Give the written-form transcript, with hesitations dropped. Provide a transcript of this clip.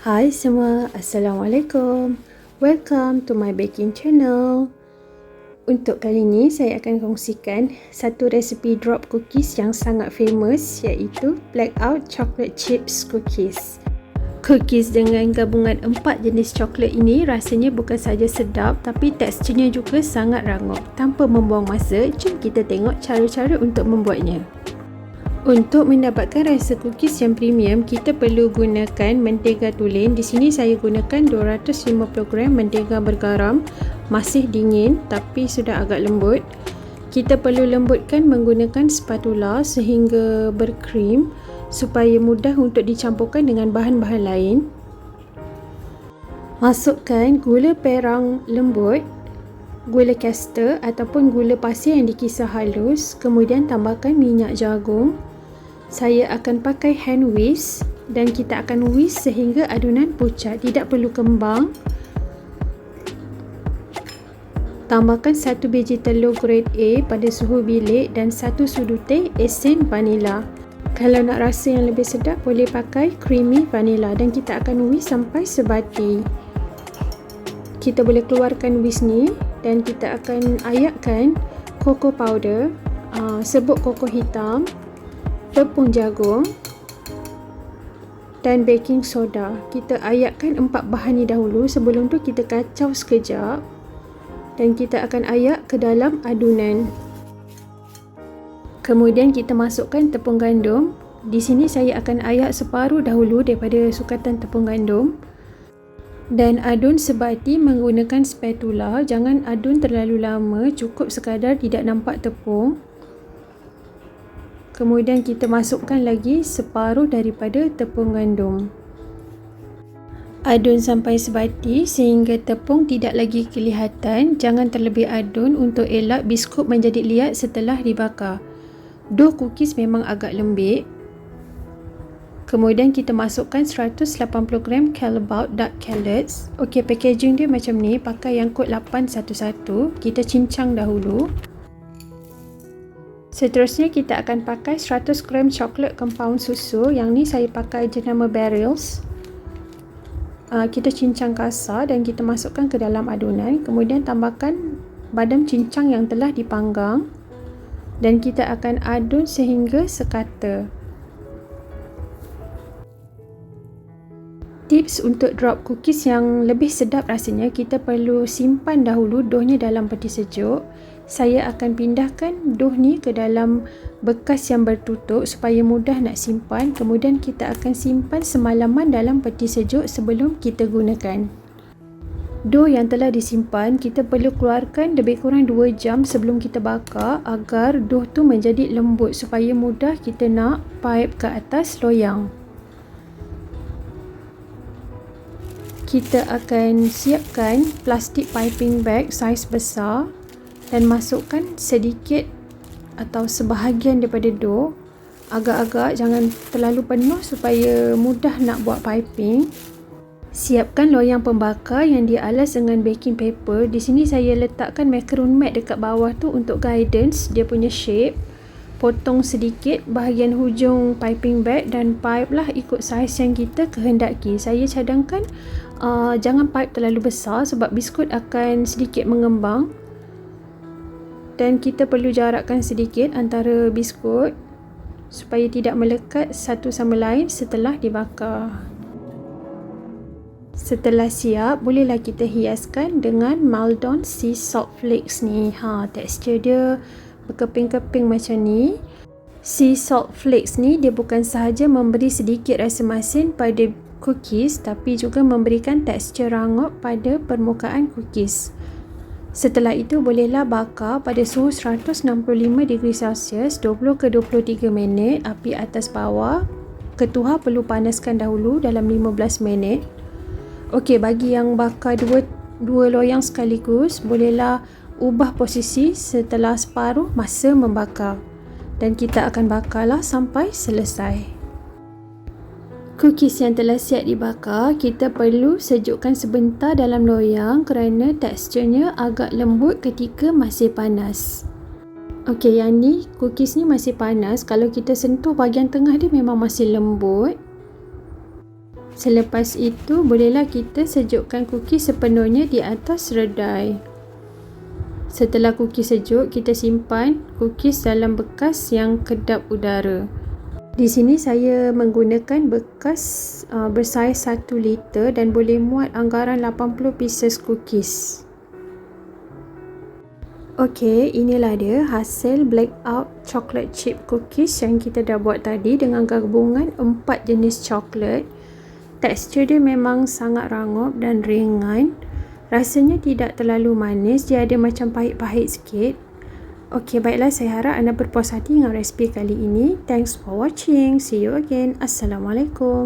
Hai semua, Assalamualaikum. Welcome to my baking channel. Untuk kali ini saya akan kongsikan satu resipi drop cookies yang sangat famous, iaitu Blackout Chocolate Chips Cookies. Cookies dengan gabungan 4 jenis coklat ini rasanya bukan saja sedap, tapi teksturnya juga sangat rangup. Tanpa membuang masa, jom kita tengok cara-cara untuk membuatnya. Untuk mendapatkan rasa cookies yang premium, kita perlu gunakan mentega tulen. Di sini saya gunakan 250 gram mentega bergaram, masih dingin tapi sudah agak lembut. Kita perlu lembutkan menggunakan spatula sehingga berkrim supaya mudah untuk dicampurkan dengan bahan-bahan lain. Masukkan gula perang lembut, gula caster ataupun gula pasir yang dikisar halus, kemudian tambahkan minyak jagung. Saya akan pakai hand whisk dan kita akan whisk sehingga adunan pucat, tidak perlu kembang. Tambahkan 1 biji telur grade A pada suhu bilik dan 1 sudu teh esen vanila. Kalau nak rasa yang lebih sedap, boleh pakai creamy vanila dan kita akan whisk sampai sebati. Kita boleh keluarkan whisk ni dan kita akan ayakkan cocoa powder, serbuk koko hitam, tepung jagung dan baking soda. Kita ayakkan 4 bahan ni dahulu. Sebelum tu kita kacau sekejap dan kita akan ayak ke dalam adunan. Kemudian kita masukkan tepung gandum. Di sini saya akan ayak separuh dahulu daripada sukatan tepung gandum dan adun sebati menggunakan spatula. Jangan adun terlalu lama, cukup sekadar tidak nampak tepung. Kemudian kita masukkan lagi separuh daripada tepung gandum. Adun sampai sebati sehingga tepung tidak lagi kelihatan. Jangan terlebih adun untuk elak biskut menjadi liat setelah dibakar. Dough cookies memang agak lembik. Kemudian kita masukkan 180 gram Callebaut dark calottes. Okey, packaging dia macam ni, pakai yang kod 811. Kita cincang dahulu. Seterusnya kita akan pakai 100 gram coklat compound susu. Yang ni saya pakai jenama Barrels. Kita cincang kasar dan kita masukkan ke dalam adunan. Kemudian tambahkan badam cincang yang telah dipanggang dan kita akan adun sehingga sekata. Tips untuk drop cookies yang lebih sedap rasanya, kita perlu simpan dahulu doughnya dalam peti sejuk. Saya akan pindahkan dough ni ke dalam bekas yang bertutup supaya mudah nak simpan. Kemudian kita akan simpan semalaman dalam peti sejuk sebelum kita gunakan. Dough yang telah disimpan, kita perlu keluarkan lebih kurang 2 jam sebelum kita bakar agar dough tu menjadi lembut supaya mudah kita nak pipe ke atas loyang. Kita akan siapkan plastik piping bag saiz besar dan masukkan sedikit atau sebahagian daripada dough. Agak-agak, jangan terlalu penuh supaya mudah nak buat piping. Siapkan loyang pembakar yang dialas dengan baking paper. Di sini saya letakkan macaron mat dekat bawah tu untuk guidance dia punya shape. Potong sedikit bahagian hujung piping bag dan pipe lah ikut saiz yang kita kehendaki. Saya cadangkan jangan pipe terlalu besar sebab biskut akan sedikit mengembang. Dan kita perlu jarakkan sedikit antara biskut supaya tidak melekat satu sama lain setelah dibakar. Setelah siap, bolehlah kita hiaskan dengan Maldon Sea Salt Flakes ni. Tekstur dia berkeping-keping macam ni. Sea Salt Flakes ni dia bukan sahaja memberi sedikit rasa masin pada cookies, tapi juga memberikan tekstur rangup pada permukaan cookies. Setelah itu bolehlah bakar pada suhu 165 degree Celsius 20 ke 23 minit, api atas bawah. Ketuhar perlu panaskan dahulu dalam 15 minit. Okey, bagi yang bakar dua loyang sekaligus, bolehlah ubah posisi setelah separuh masa membakar. Dan kita akan bakarlah sampai selesai. Cookies yang telah siap dibakar, kita perlu sejukkan sebentar dalam loyang kerana teksturnya agak lembut ketika masih panas. Okey, yang ni cookies ni masih panas. Kalau kita sentuh bahagian tengah dia memang masih lembut. Selepas itu, bolehlah kita sejukkan cookies sepenuhnya di atas redai. Setelah cookies sejuk, kita simpan cookies dalam bekas yang kedap udara. Di sini saya menggunakan bekas bersaiz 1 liter dan boleh muat anggaran 80 pieces cookies. Okey, inilah dia hasil blackout chocolate chip cookies yang kita dah buat tadi dengan gabungan 4 jenis coklat. Tekstur dia memang sangat rangup dan ringan. Rasanya tidak terlalu manis, dia ada macam pahit-pahit sikit. Okey, baiklah, saya harap anda berpuas hati dengan resipi kali ini. Thanks for watching. See you again. Assalamualaikum.